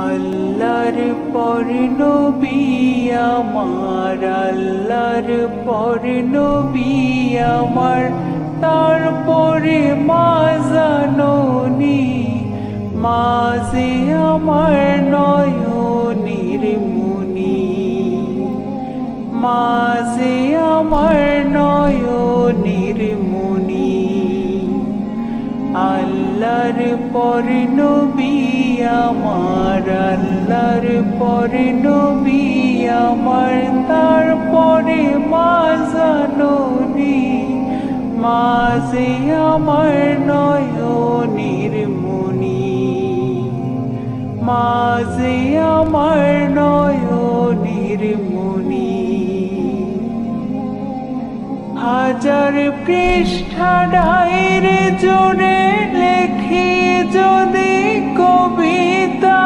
আল্লাহর পর নবী আমার, আল্লাহর পর নবী আমার, তারপরে মা জাননী, মা যে আমার নয়নের মনি, মা যে আমার নয়নের মনি। আল্লাহর পর নবী আমার, আল্লাহর পর নবী আমার, তারপরে মা জাননী, মা যে আমার নয়নের মনি, মা যে আমার নয়নের মনি। হাজার পৃষ্ঠা ডায়েরি জুড়ে লেখি যদি কবিতা,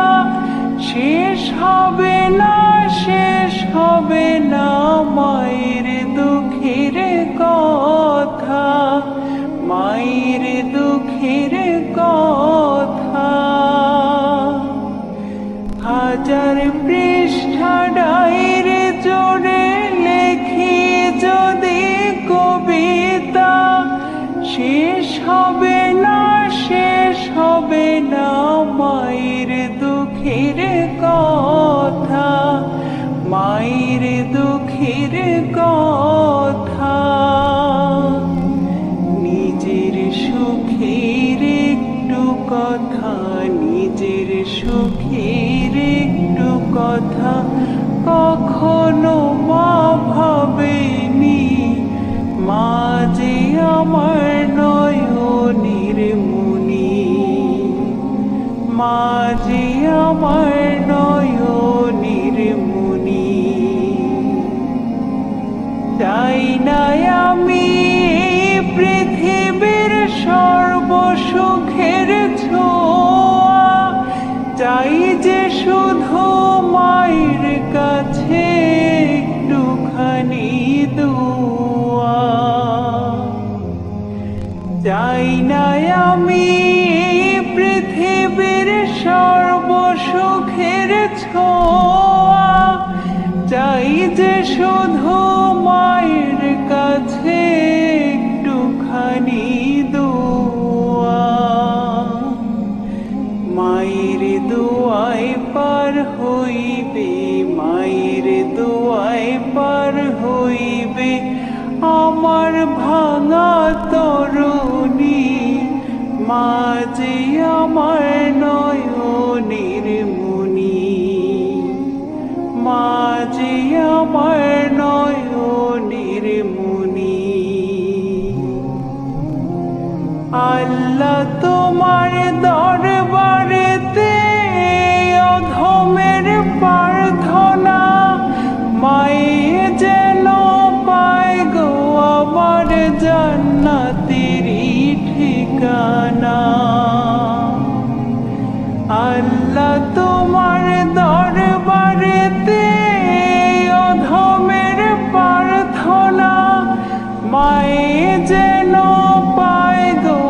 শেষ হবে না, শেষ হবে না মায়ের দুঃখের কথা, মায়ের দুঃখের কথা। হাজার পৃষ্ঠা ডায়েরি জুড়ে লেখি যদি কবিতা, শেষ হবে না, শেষ হবে না মায়ের দুঃখের কথা, মায়ের দুঃখের কথা। নিজের সুখের একটু কথা, নিজের সুখের একটু কথা কখনো মা ভাবেনি, মা যে আমার নয়নের মনি, মা যে আমার নয়নের মনি। চাই না আমি পৃথিবীর সর্বসুখের ছোঁয়া, চাই যে শুধু মায়ের কাছে একটুখানি দোয়া। চাই না আমি পৃথিবীর সর্বসুখের ছোঁয়া, চাই যে শুধু মায়ের কাছে একটুখানি দোয়া। মায়ের দোয়ায় পার হইবে, মায়ের দোয়ায় পার হইবে আমার ভাঙা তরুণী, মা যে আমার নয়নের মনি, মা যে আমার নয়নের মনি। আল্লাহ তোমার দরবারেতে অধমের প্রার্থনা, মায়ে যেন পায় গো আমার জান্নাতেরই ঠিকানা। আল্লাহ তোমার দরবারেতে অধমের প্রার্থনা, মায়ে যেন পায় গো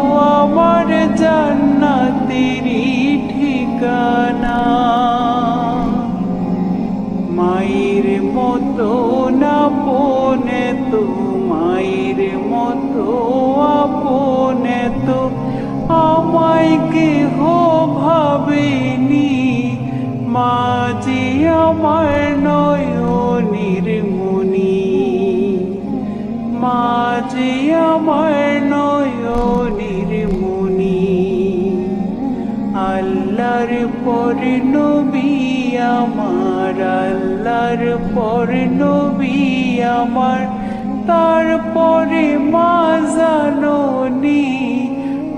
আমার জান্নাতেরই ঠিকানা। মায়ের মতো আপনে তো, মায়ের মতো আপনে তো আমায় কেহ ভাবেনি, মা যে আমার নয়নের মনি, মা যে আমার নয়নের মনি। আল্লাহর পর নবী আমার, আল্লাহর পর নবী আমার, তারপরে মা জাননী,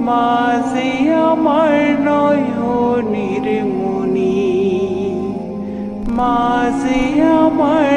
মা যে আমার নয়নের মনি, মা যে আমার